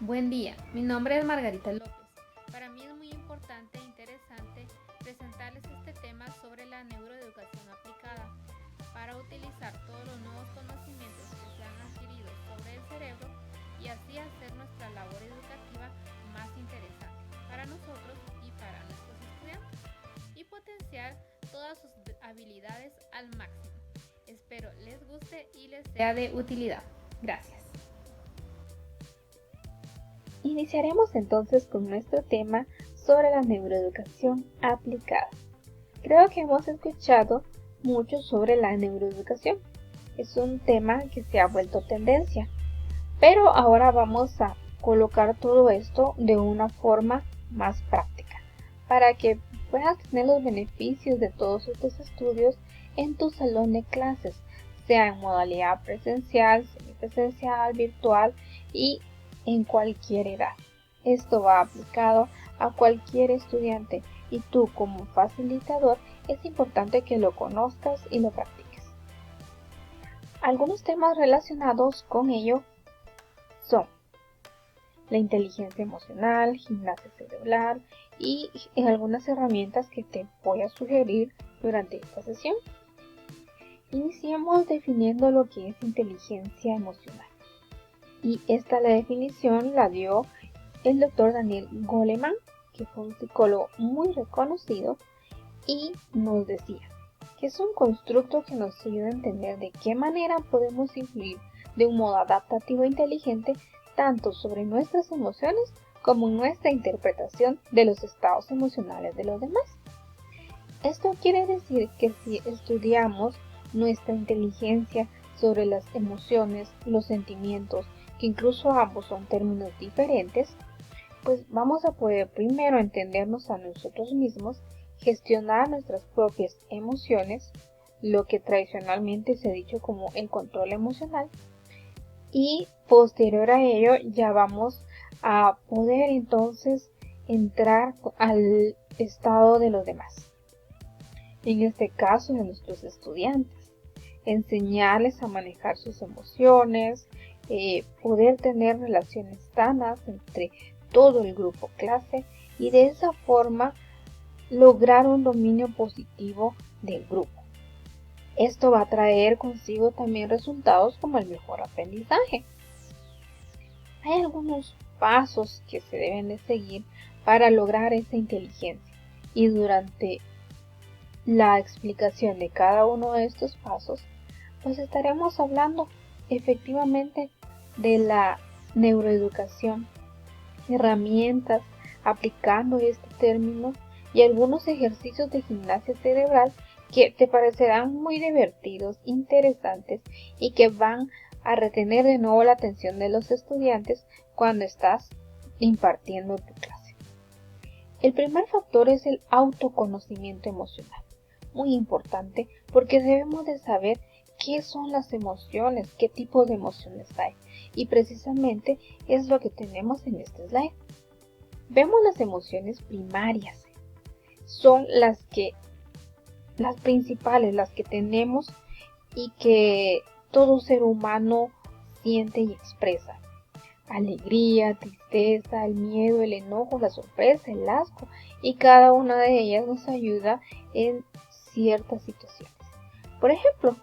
Buen día, mi nombre es Margarita López. Para mí es muy importante e interesante presentarles este tema sobre la neuroeducación aplicada para utilizar todos los nuevos conocimientos que se han adquirido sobre el cerebro y así hacer nuestra labor educativa más interesante para nosotros y para nuestros estudiantes y potenciar todas sus habilidades al máximo. Espero les guste y les sea de utilidad. Gracias. Iniciaremos entonces con nuestro tema sobre la neuroeducación aplicada. Creo que hemos escuchado mucho sobre la neuroeducación. Es un tema que se ha vuelto tendencia, pero ahora vamos a colocar todo esto de una forma más práctica para que puedas tener los beneficios de todos estos estudios en tu salón de clases, sea en modalidad presencial, semipresencial, virtual y en cualquier edad. Esto va aplicado a cualquier estudiante y tú como facilitador es importante que lo conozcas y lo practiques. Algunos temas relacionados con ello son la inteligencia emocional, gimnasia cerebral y algunas herramientas que te voy a sugerir durante esta sesión. Iniciemos definiendo lo que es inteligencia emocional. Y esta la definición la dio el doctor Daniel Goleman, que fue un psicólogo muy reconocido, y nos decía que es un constructo que nos ayuda a entender de qué manera podemos influir de un modo adaptativo e inteligente tanto sobre nuestras emociones como en nuestra interpretación de los estados emocionales de los demás. Esto quiere decir que si estudiamos nuestra inteligencia sobre las emociones, los sentimientos, que incluso ambos son términos diferentes, pues vamos a poder primero entendernos a nosotros mismos, gestionar nuestras propias emociones, lo que tradicionalmente se ha dicho como el control emocional, y posterior a ello ya vamos a poder entonces entrar al estado de los demás. En este caso de nuestros estudiantes, enseñarles a manejar sus emociones, poder tener relaciones sanas entre todo el grupo clase y de esa forma lograr un dominio positivo del grupo. Esto va a traer consigo también resultados como el mejor aprendizaje. Hay algunos pasos que se deben de seguir para lograr esa inteligencia y durante la explicación de cada uno de estos pasos, pues estaremos hablando efectivamente de la neuroeducación, herramientas aplicando este término y algunos ejercicios de gimnasia cerebral que te parecerán muy divertidos, interesantes y que van a retener de nuevo la atención de los estudiantes cuando estás impartiendo tu clase. El primer factor es el autoconocimiento emocional. Muy importante porque debemos de saber qué son las emociones, qué tipo de emociones hay. Y precisamente es lo que tenemos en este slide. Vemos las emociones primarias. Son las principales, las que tenemos y que todo ser humano siente y expresa. Alegría, tristeza, el miedo, el enojo, la sorpresa, el asco, y cada una de ellas nos ayuda en ciertas situaciones. Por ejemplo,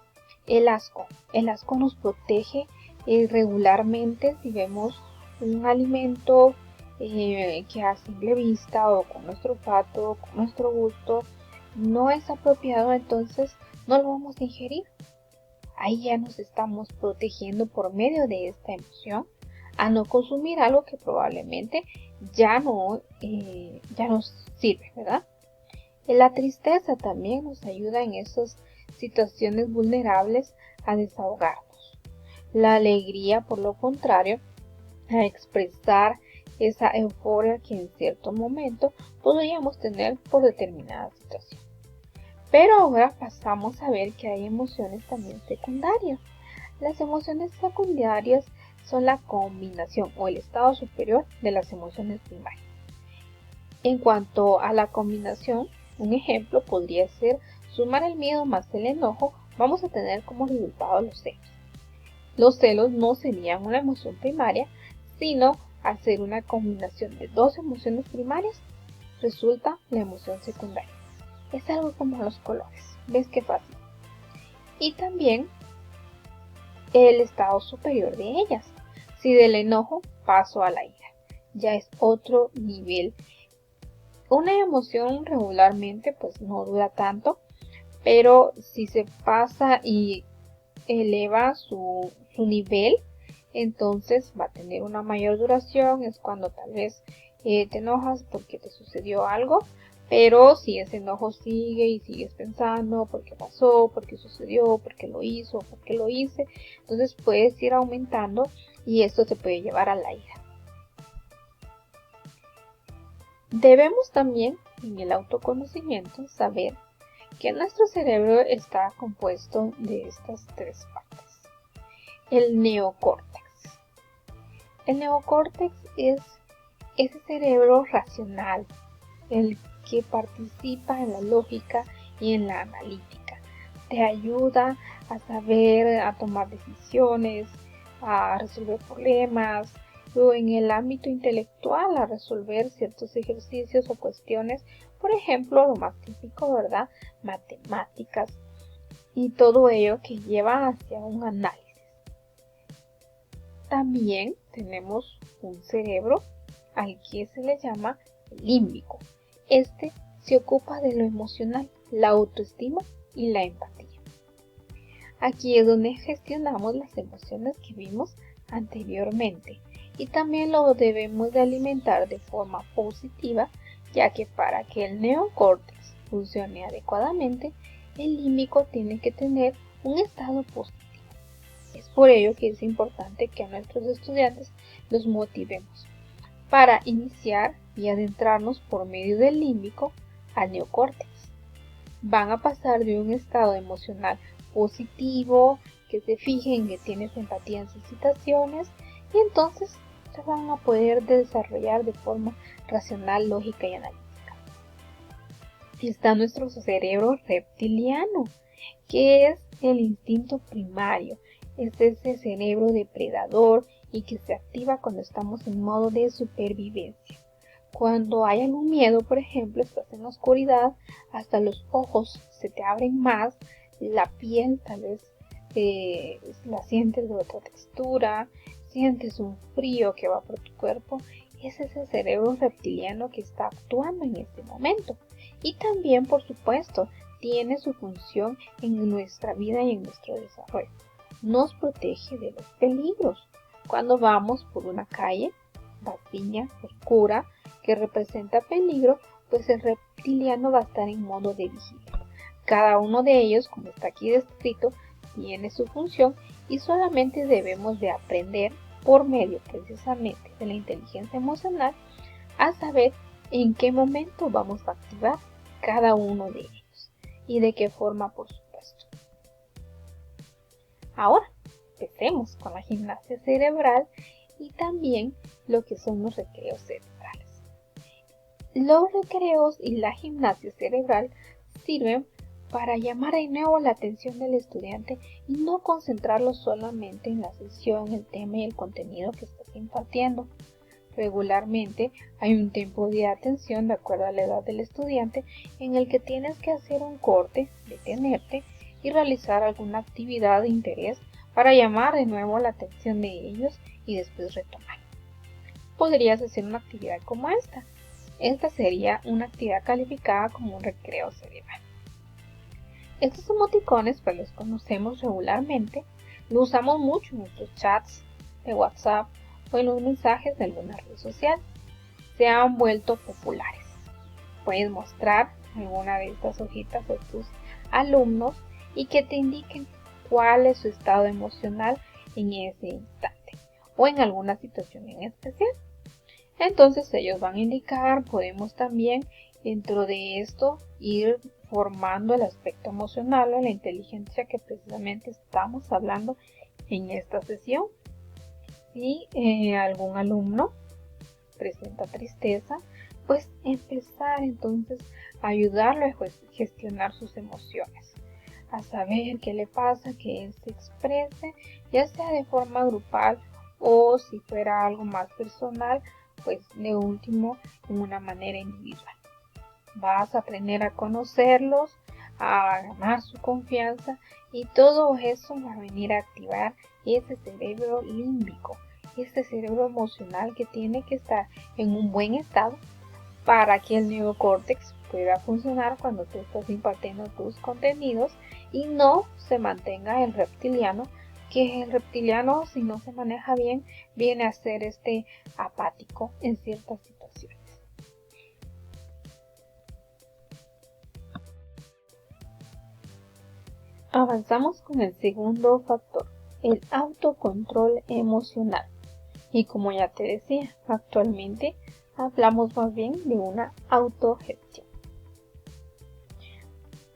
el asco. El asco nos protege regularmente si vemos un alimento que a simple vista o con nuestro olfato, con nuestro gusto, no es apropiado, entonces no lo vamos a ingerir. Ahí ya nos estamos protegiendo por medio de esta emoción a no consumir algo que probablemente ya no nos sirve, ¿verdad? La tristeza también nos ayuda en esas situaciones vulnerables a desahogarnos. La alegría, por lo contrario, a expresar esa euforia que en cierto momento podríamos tener por determinada situación. Pero ahora pasamos a ver que hay emociones también secundarias. Las emociones secundarias son la combinación o el estado superior de las emociones primarias. En cuanto a la combinación, un ejemplo podría ser sumar el miedo más el enojo, vamos a tener como resultado los celos. Los celos no serían una emoción primaria, sino al ser una combinación de dos emociones primarias, resulta la emoción secundaria. Es algo como los colores, ¿ves qué fácil? Y también el estado superior de ellas. Si del enojo paso a la ira, ya es otro nivel. Una emoción regularmente pues no dura tanto, pero si se pasa y eleva su nivel, entonces va a tener una mayor duración. Es cuando tal vez te enojas porque te sucedió algo, pero si ese enojo sigue y sigues pensando por qué pasó, por qué sucedió, por qué lo hizo, por qué lo hice, entonces puedes ir aumentando y esto te puede llevar a la ira. Debemos también en el autoconocimiento saber que nuestro cerebro está compuesto de estas tres partes. El neocórtex. El neocórtex es ese cerebro racional, el que participa en la lógica y en la analítica. Te ayuda a saber, a tomar decisiones, a resolver problemas, o en el ámbito intelectual a resolver ciertos ejercicios o cuestiones, por ejemplo, lo más típico, ¿verdad? Matemáticas y todo ello que lleva hacia un análisis. También tenemos un cerebro al que se le llama límbico. Este se ocupa de lo emocional, la autoestima y la empatía. Aquí es donde gestionamos las emociones que vimos anteriormente y también lo debemos de alimentar de forma positiva, ya que para que el neocórtex funcione adecuadamente, el límbico tiene que tener un estado positivo. Es por ello que es importante que a nuestros estudiantes los motivemos para iniciar y adentrarnos por medio del límbico al neocórtex. Van a pasar de un estado emocional positivo, que se fijen que tienes empatía en sus situaciones y entonces se van a poder desarrollar de forma racional, lógica y analítica. Está nuestro cerebro reptiliano, que es el instinto primario. Es ese cerebro depredador y que se activa cuando estamos en modo de supervivencia. Cuando hay algún miedo, por ejemplo, estás en la oscuridad, hasta los ojos se te abren más, la piel tal vez la sientes de otra textura, sientes un frío que va por tu cuerpo. Es ese cerebro reptiliano que está actuando en este momento. Y también, por supuesto, tiene su función en nuestra vida y en nuestro desarrollo. Nos protege de los peligros. Cuando vamos por una calle vacía, oscura, que representa peligro, pues el reptiliano va a estar en modo de vigilia. Cada uno de ellos, como está aquí descrito, tiene su función y solamente debemos de aprender por medio precisamente de la inteligencia emocional a saber en qué momento vamos a activar cada uno de ellos y de qué forma, por supuesto. Ahora, empecemos con la gimnasia cerebral y también lo que son los recreos cerebrales. Los recreos y la gimnasia cerebral sirven para llamar de nuevo la atención del estudiante y no concentrarlo solamente en la sesión, el tema y el contenido que estás impartiendo. Regularmente hay un tiempo de atención de acuerdo a la edad del estudiante en el que tienes que hacer un corte, detenerte y realizar alguna actividad de interés para llamar de nuevo la atención de ellos y después retomar. Podrías hacer una actividad como esta. Esta sería una actividad calificada como un recreo cerebral. Estos emoticones pues los conocemos regularmente, los usamos mucho en nuestros chats de WhatsApp o en los mensajes de alguna red social. Se han vuelto populares. Puedes mostrar alguna de estas hojitas a tus alumnos y que te indiquen cuál es su estado emocional en ese instante o en alguna situación en especial. Entonces ellos van a indicar, podemos también dentro de esto ir formando el aspecto emocional o la inteligencia que precisamente estamos hablando en esta sesión. Si algún alumno presenta tristeza, pues empezar entonces a ayudarlo a gestionar sus emociones, a saber qué le pasa, que él se exprese, ya sea de forma grupal o si fuera algo más personal, pues de último en una manera individual. Vas a aprender a conocerlos, a ganar su confianza y todo eso va a venir a activar ese cerebro límbico, ese cerebro emocional que tiene que estar en un buen estado para que el neocórtex pueda funcionar cuando tú estás impartiendo tus contenidos y no se mantenga el reptiliano, que el reptiliano, si no se maneja bien, viene a ser apático en ciertas situaciones. Avanzamos con el segundo factor, el autocontrol emocional. Y como ya te decía, actualmente hablamos más bien de una autogestión.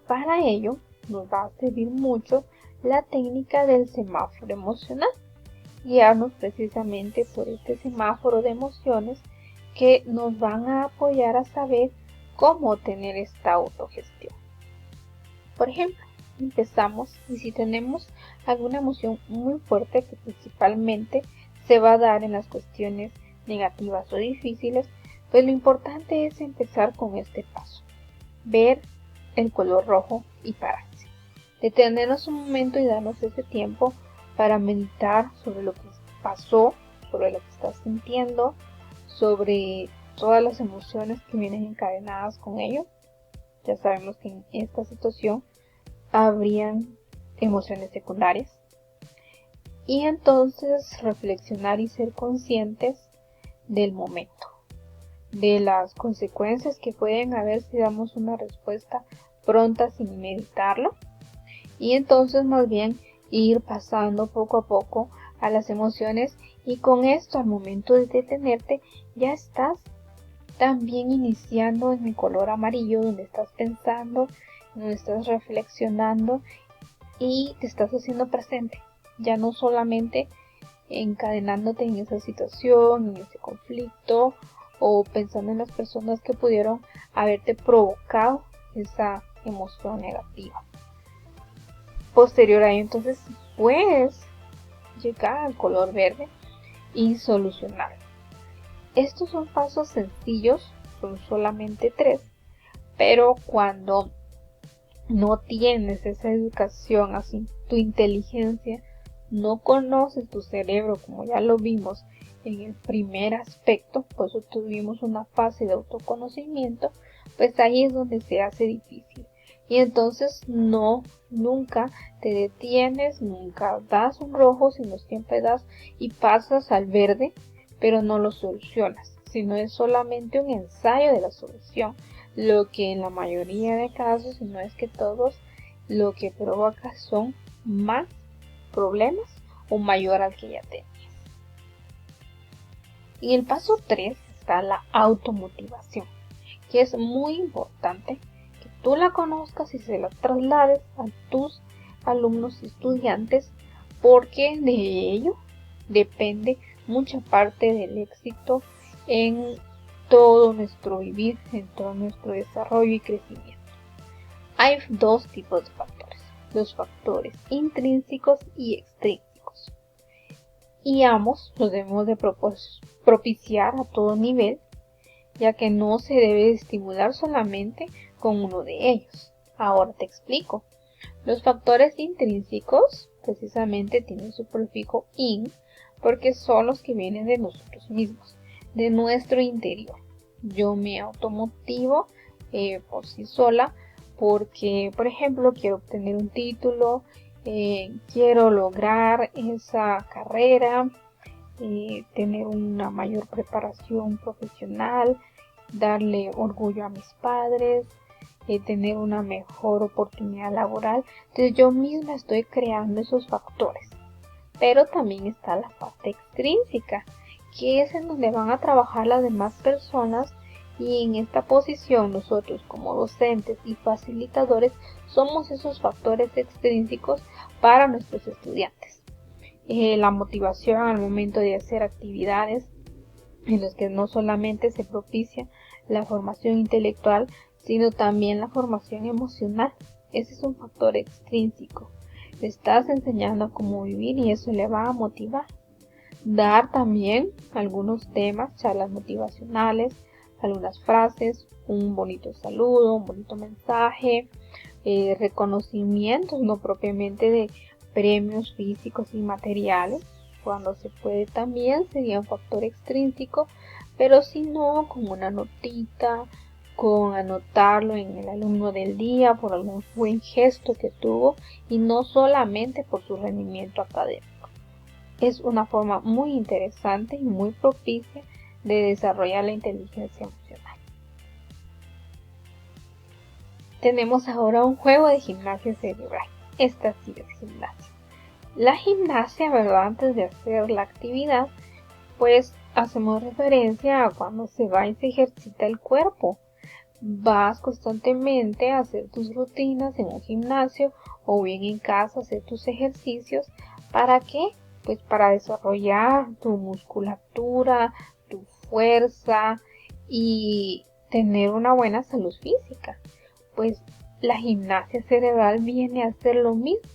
Para ello nos va a servir mucho la técnica del semáforo emocional, guiarnos precisamente por este semáforo de emociones que nos van a apoyar a saber cómo tener esta autogestión. Por ejemplo, empezamos y si tenemos alguna emoción muy fuerte que principalmente se va a dar en las cuestiones negativas o difíciles, pues lo importante es empezar con este paso, ver el color rojo y pararse, detenernos un momento y darnos ese tiempo para meditar sobre lo que pasó, sobre lo que estás sintiendo, sobre todas las emociones que vienen encadenadas con ello. Ya sabemos que en esta situación habrían emociones secundarias y entonces reflexionar y ser conscientes del momento, de las consecuencias que pueden haber si damos una respuesta pronta sin meditarlo y entonces más bien ir pasando poco a poco a las emociones y con esto al momento de detenerte ya estás también iniciando en el color amarillo donde estás pensando, donde estás reflexionando y te estás haciendo presente, ya no solamente encadenándote en esa situación, en ese conflicto o pensando en las personas que pudieron haberte provocado esa emoción negativa. Posterior a ello, entonces puedes llegar al color verde y solucionarlo. Estos son pasos sencillos, son solamente 3, pero cuando no tienes esa educación, así tu inteligencia, no conoces tu cerebro como ya lo vimos en el primer aspecto, por eso tuvimos una fase de autoconocimiento, pues ahí es donde se hace difícil. Y entonces nunca te detienes, nunca das un rojo, sino siempre das y pasas al verde, pero no lo solucionas, sino es solamente un ensayo de la solución, lo que en la mayoría de casos, si no es que todos, lo que provoca son más problemas o mayor al que ya tenías. En el paso 3 está la automotivación, que es muy importante que tú la conozcas y se la traslades a tus alumnos y estudiantes, porque de ello depende mucha parte del éxito en todo nuestro vivir, en todo nuestro desarrollo y crecimiento. Hay 2 tipos de factores, los factores intrínsecos y extrínsecos, y ambos los debemos de propiciar a todo nivel, ya que no se debe estimular solamente con uno de ellos. Ahora te explico. Los factores intrínsecos precisamente tienen su prefijo in, porque son los que vienen de nosotros mismos, de nuestro interior. Yo me automotivo por sí sola porque, por ejemplo, quiero obtener un título, quiero lograr esa carrera, tener una mayor preparación profesional, darle orgullo a mis padres, tener una mejor oportunidad laboral. Entonces yo misma estoy creando esos factores. Pero también está la parte extrínseca, que es en donde van a trabajar las demás personas, y en esta posición nosotros como docentes y facilitadores somos esos factores extrínsecos para nuestros estudiantes. La motivación al momento de hacer actividades en las que no solamente se propicia la formación intelectual, sino también la formación emocional. Ese es un factor extrínseco. Le estás enseñando a cómo vivir y eso le va a motivar. dar también algunos temas, charlas motivacionales, algunas frases, un bonito saludo, un bonito mensaje, reconocimientos, no propiamente de premios físicos y materiales, cuando se puede también sería un factor extrínseco, pero si no, con una notita, con anotarlo en el alumno del día por algún buen gesto que tuvo y no solamente por su rendimiento académico. Es una forma muy interesante y muy propicia de desarrollar la inteligencia emocional. Tenemos ahora un juego de gimnasia cerebral. Esta sí es gimnasia. La gimnasia, ¿verdad? Antes de hacer la actividad, pues hacemos referencia a cuando se va y se ejercita el cuerpo. Vas constantemente a hacer tus rutinas en un gimnasio o bien en casa a hacer tus ejercicios. ¿Para qué? Pues para desarrollar tu musculatura, tu fuerza y tener una buena salud física. Pues la gimnasia cerebral viene a hacer lo mismo,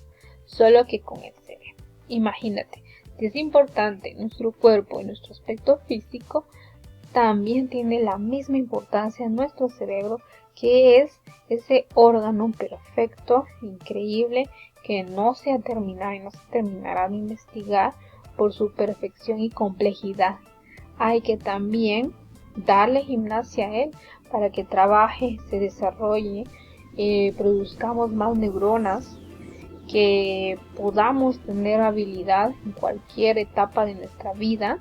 solo que con el cerebro. Imagínate, si es importante nuestro cuerpo y nuestro aspecto físico, también tiene la misma importancia en nuestro cerebro, que es ese órgano perfecto, increíble, que no se ha terminado y no se terminará de investigar por su perfección y complejidad. Hay que también darle gimnasia a él para que trabaje, se desarrolle, produzcamos más neuronas, que podamos tener habilidad en cualquier etapa de nuestra vida,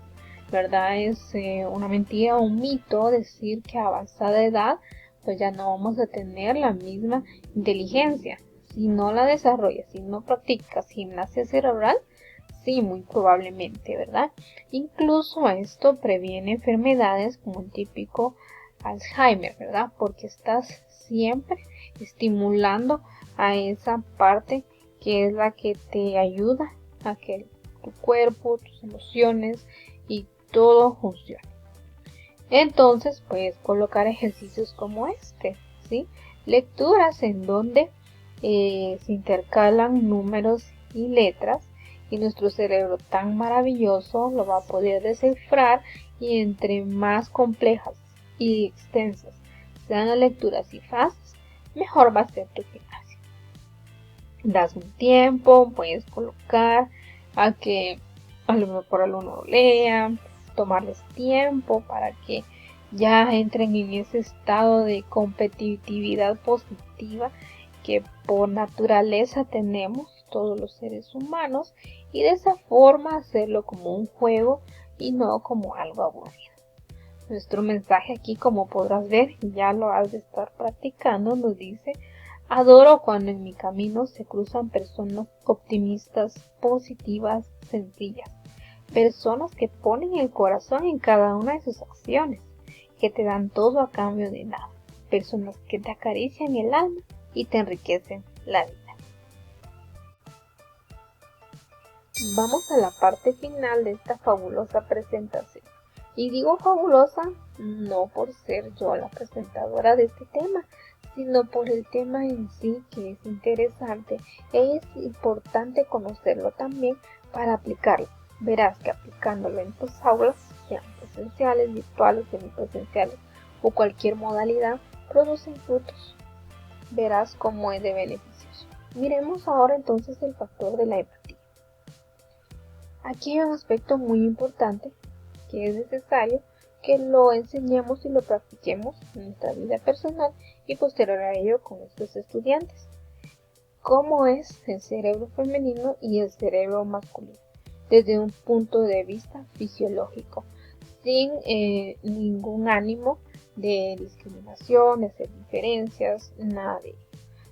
¿verdad? Es una mentira o un mito decir que a avanzada edad pues ya no vamos a tener la misma inteligencia. Si no la desarrollas, si no practicas gimnasia cerebral, sí, muy probablemente, ¿verdad? Incluso esto previene enfermedades como el típico Alzheimer, ¿verdad? Porque estás siempre estimulando a esa parte que es la que te ayuda a que tu cuerpo, tus emociones y todo funcione. Entonces puedes colocar ejercicios como este, ¿sí? Lecturas en donde se intercalan números y letras y nuestro cerebro tan maravilloso lo va a poder descifrar, y entre más complejas y extensas sean las lecturas y frases, mejor va a ser tu gimnasia. Das un tiempo, puedes colocar a que alumno por alumno lo lea, tomarles tiempo para que ya entren en ese estado de competitividad positiva que por naturaleza tenemos todos los seres humanos, y de esa forma hacerlo como un juego y no como algo aburrido. Nuestro mensaje aquí, como podrás ver, ya lo has de estar practicando, nos dice: adoro cuando en mi camino se cruzan personas optimistas, positivas, sencillas, personas que ponen el corazón en cada una de sus acciones, que te dan todo a cambio de nada, personas que te acarician el alma y te enriquecen la vida. Vamos a la parte final de esta fabulosa presentación. Y digo fabulosa no por ser yo la presentadora de este tema, sino por el tema en sí, que es interesante e es importante conocerlo también para aplicarlo. Verás que aplicándolo en tus aulas, sean presenciales, virtuales, semipresenciales o cualquier modalidad, producen frutos. Verás cómo es de beneficioso. Miremos ahora entonces el factor de la empatía. Aquí hay un aspecto muy importante que es necesario que lo enseñemos y lo practiquemos en nuestra vida personal y posterior a ello con nuestros estudiantes. ¿Cómo es el cerebro femenino y el cerebro masculino? Desde un punto de vista fisiológico, sin ningún ánimo de discriminación, de hacer diferencias, nada de ello.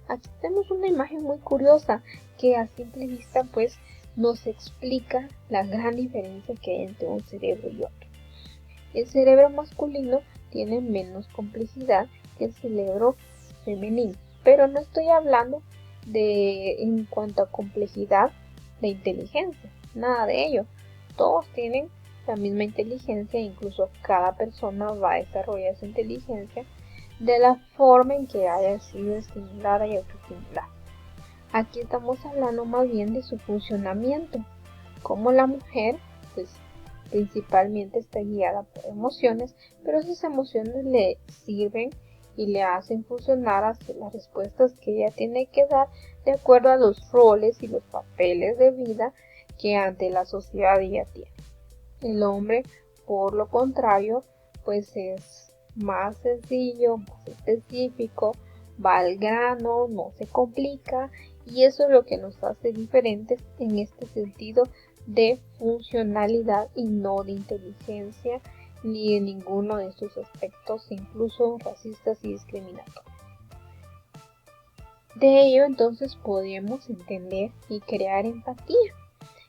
Aquí tenemos una imagen muy curiosa que a simple vista pues nos explica la gran diferencia que hay entre un cerebro y otro. El cerebro masculino tiene menos complejidad que el cerebro femenino, pero no estoy hablando de en cuanto a complejidad de inteligencia, nada de ello. Todos tienen la misma inteligencia, incluso cada persona va a desarrollar su inteligencia de la forma en que haya sido estimulada y autoestimulada. Aquí estamos hablando más bien de su funcionamiento, como la mujer pues Principalmente está guiada por emociones, pero esas emociones le sirven y le hacen funcionar hacia las respuestas que ella tiene que dar de acuerdo a los roles y los papeles de vida que ante la sociedad ella tiene. El hombre, por lo contrario, pues es más sencillo, más específico, va al grano, no se complica, y eso es lo que nos hace diferentes en este sentido de funcionalidad y no de inteligencia ni de ninguno de estos aspectos, incluso racistas y discriminatorios. De ello entonces podemos entender y crear empatía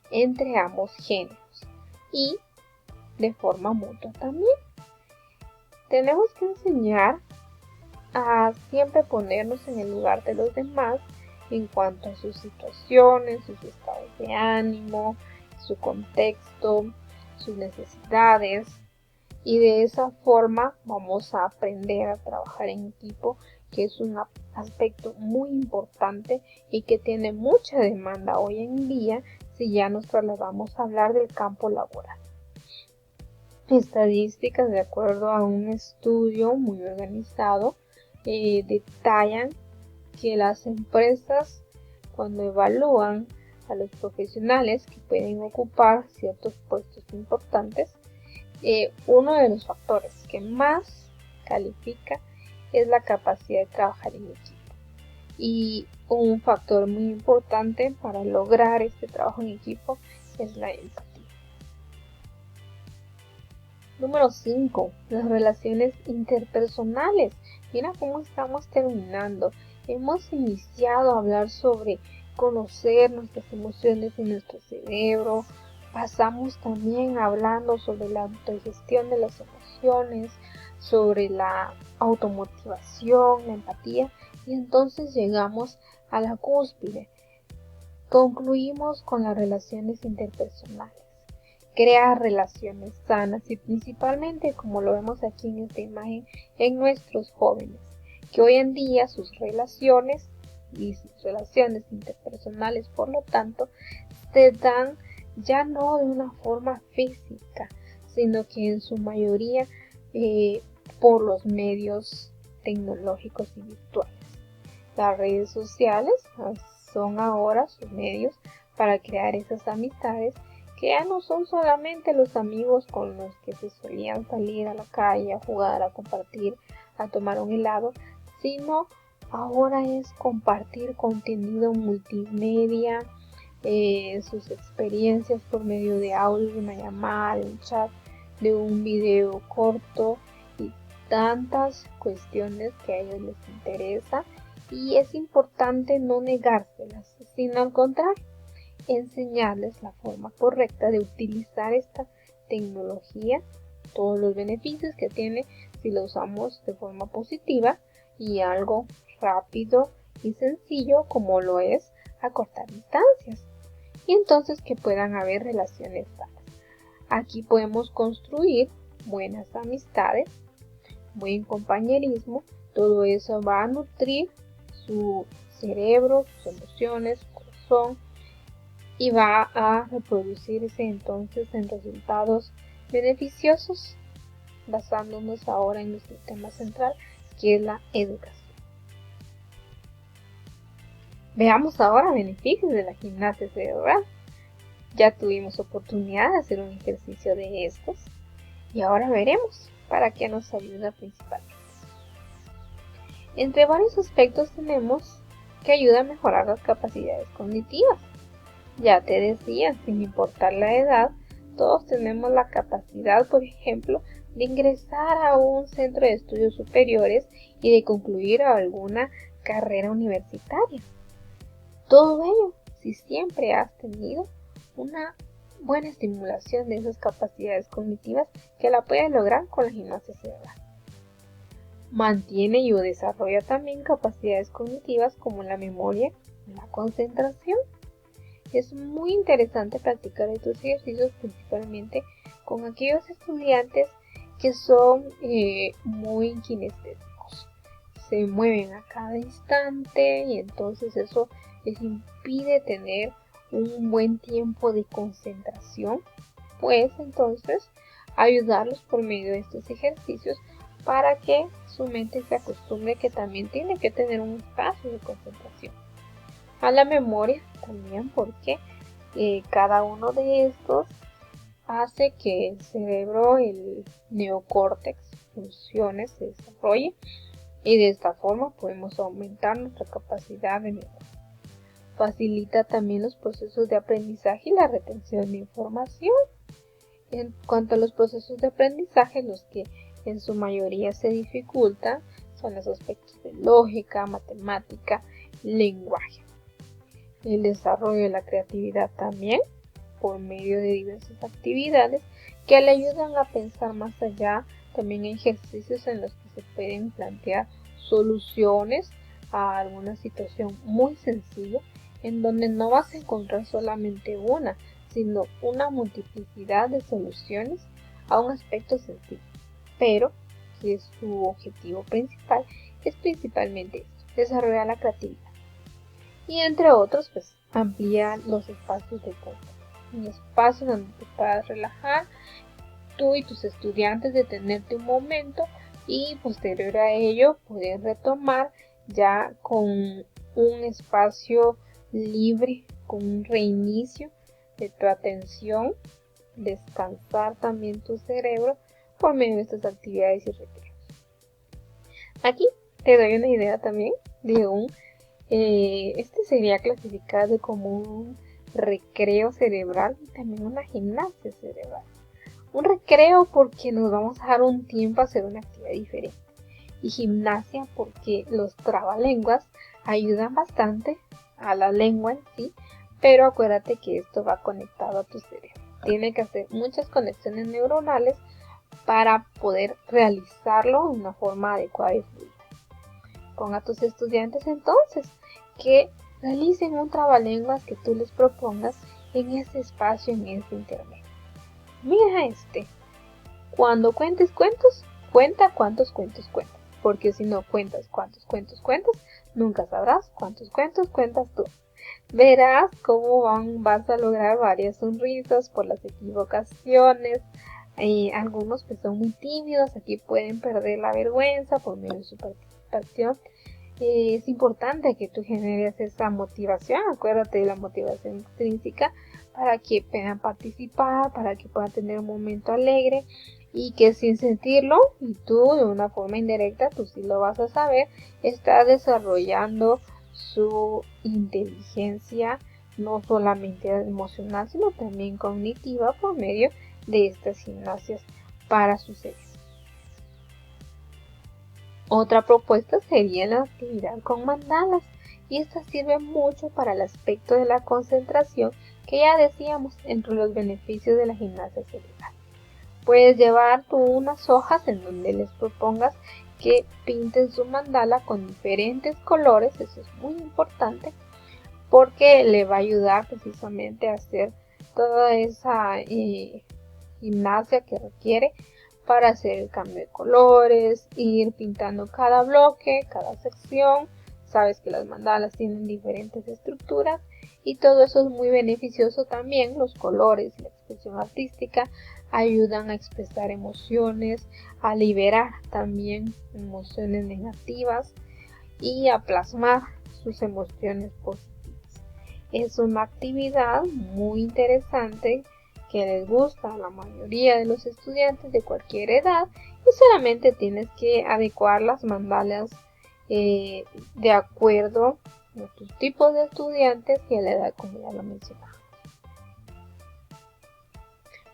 entre ambos géneros y de forma mutua también. Tenemos que enseñar a siempre ponernos en el lugar de los demás en cuanto a sus situaciones, sus estados de ánimo, su contexto, sus necesidades, y de esa forma vamos a aprender a trabajar en equipo, que es un aspecto muy importante y que tiene mucha demanda hoy en día si ya nos trasladamos a hablar del campo laboral. Estadísticas, de acuerdo a un estudio muy organizado, detallan que las empresas, cuando evalúan a los profesionales que pueden ocupar ciertos puestos importantes, uno de los factores que más califica es la capacidad de trabajar en equipo. Y un factor muy importante para lograr este trabajo en equipo es la empatía. Número 5. Las relaciones interpersonales. Mira cómo estamos terminando. Hemos iniciado a hablar sobre conocer nuestras emociones en nuestro cerebro. Pasamos también hablando sobre la autogestión de las emociones, sobre la automotivación, la empatía, y entonces llegamos a la cúspide. Concluimos con las relaciones interpersonales. Crear relaciones sanas y principalmente, como lo vemos aquí en esta imagen, en nuestros jóvenes, que hoy en día sus relaciones y sus relaciones interpersonales, por lo tanto, se dan ya no de una forma física, sino que en su mayoría por los medios tecnológicos y virtuales. Las redes sociales son ahora sus medios para crear esas amistades que ya no son solamente los amigos con los que se solían salir a la calle a jugar, a compartir, a tomar un helado, sino ahora es compartir contenido multimedia, sus experiencias por medio de audio, de una llamada, de un chat, de un video corto y tantas cuestiones que a ellos les interesa, y es importante no negárselas, sino al contrario, enseñarles la forma correcta de utilizar esta tecnología, todos los beneficios que tiene si lo usamos de forma positiva, y algo rápido y sencillo como lo es acortar distancias, y entonces que puedan haber relaciones sanas. Aquí podemos construir buenas amistades, buen compañerismo, todo eso va a nutrir su cerebro, sus emociones, su corazón, y va a reproducirse entonces en resultados beneficiosos, basándonos ahora en nuestro tema central, que es la educación. Veamos ahora beneficios de la gimnasia cerebral. Ya tuvimos oportunidad de hacer un ejercicio de estos y ahora veremos para qué nos ayuda principalmente. Entre varios aspectos tenemos que ayuda a mejorar las capacidades cognitivas. Ya te decía, sin importar la edad, todos tenemos la capacidad, por ejemplo, de ingresar a un centro de estudios superiores y de concluir alguna carrera universitaria. Todo ello si siempre has tenido una buena estimulación de esas capacidades cognitivas que la puedes lograr con la gimnasia cerebral. Mantiene y desarrolla también capacidades cognitivas como la memoria y la concentración. Es muy interesante practicar estos ejercicios principalmente con aquellos estudiantes que son muy kinestésicos. Se mueven a cada instante y entonces eso les impide tener un buen tiempo de concentración, pues entonces ayudarlos por medio de estos ejercicios para que su mente se acostumbre que también tiene que tener un espacio de concentración. A la memoria también, porque cada uno de estos hace que el cerebro, el neocórtex, funcione, se desarrolle, y de esta forma podemos aumentar nuestra capacidad de memoria. Facilita también los procesos de aprendizaje y la retención de información. En cuanto a los procesos de aprendizaje, los que en su mayoría se dificultan son los aspectos de lógica, matemática, lenguaje. El desarrollo de la creatividad también, por medio de diversas actividades que le ayudan a pensar más allá. También hay ejercicios en los que se pueden plantear soluciones a alguna situación muy sencilla, en donde no vas a encontrar solamente una, sino una multiplicidad de soluciones a un aspecto sencillo, pero que su objetivo principal es principalmente esto, desarrollar la creatividad. Y entre otros, pues ampliar los espacios de encuentro, un espacio donde te puedas relajar, tú y tus estudiantes, detenerte un momento y posterior a ello poder retomar ya con un espacio libre, con un reinicio de tu atención, descansar también tu cerebro por medio de estas actividades y recreos. Aquí te doy una idea también de este sería clasificado como un recreo cerebral y también una gimnasia cerebral. Un recreo porque nos vamos a dar un tiempo a hacer una actividad diferente, y gimnasia porque los trabalenguas ayudan bastante a la lengua en sí, pero acuérdate que esto va conectado a tu cerebro. Tiene que hacer muchas conexiones neuronales para poder realizarlo de una forma adecuada y fluida. Pon a tus estudiantes entonces que realicen un trabalenguas que tú les propongas en ese espacio, en ese intermedio. Mira cuando cuentes cuentos, cuenta cuántos cuentos cuentas, porque si no cuentas cuántos cuentos cuentas, nunca sabrás cuántos cuentos cuentas tú. Verás cómo vas a lograr varias sonrisas por las equivocaciones. Algunos que son muy tímidos, aquí pueden perder la vergüenza por medio de su participación. Es importante que tú generes esa motivación, acuérdate de la motivación extrínseca, para que puedan participar, para que puedan tener un momento alegre, y que sin sentirlo, y tú de una forma indirecta, tú sí lo vas a saber, estás desarrollando su inteligencia, no solamente emocional, sino también cognitiva, por medio de estas gimnasias para sus seres. Otra propuesta sería la actividad con mandalas, y esta sirve mucho para el aspecto de la concentración, que ya decíamos entre los beneficios de la gimnasia cerebral. Puedes llevar tú unas hojas en donde les propongas que pinten su mandala con diferentes colores, eso es muy importante, porque le va a ayudar precisamente a hacer toda esa gimnasia que requiere para hacer el cambio de colores, ir pintando cada bloque, cada sección. Sabes que las mandalas tienen diferentes estructuras y todo eso es muy beneficioso también. Los colores, la expresión artística ayudan a expresar emociones, a liberar también emociones negativas y a plasmar sus emociones positivas. Es una actividad muy interesante que les gusta a la mayoría de los estudiantes de cualquier edad, y solamente tienes que adecuar las mandalas de acuerdo a tus tipos de estudiantes y a la edad, como ya lo mencionaba.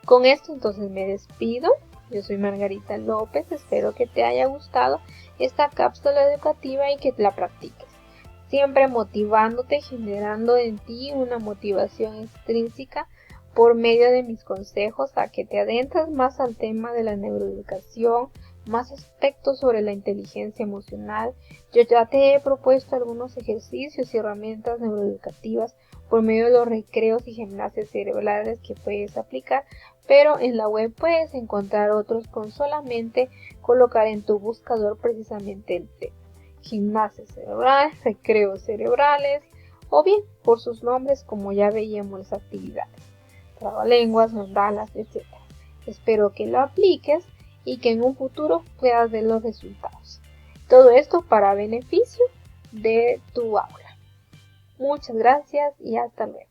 Con esto entonces me despido. Yo soy Margarita López, espero que te haya gustado esta cápsula educativa y que la practiques, siempre motivándote, generando en ti una motivación extrínseca por medio de mis consejos, a que te adentres más al tema de la neuroeducación, más aspectos sobre la inteligencia emocional. Yo ya te he propuesto algunos ejercicios y herramientas neuroeducativas por medio de los recreos y gimnasias cerebrales que puedes aplicar, pero en la web puedes encontrar otros con solamente colocar en tu buscador precisamente el tema: gimnasia cerebral, recreos cerebrales, o bien por sus nombres, como ya veíamos las actividades. trabalenguas, mandalas, etc. Espero que lo apliques y que en un futuro puedas ver los resultados. Todo esto para beneficio de tu aula. Muchas gracias y hasta luego.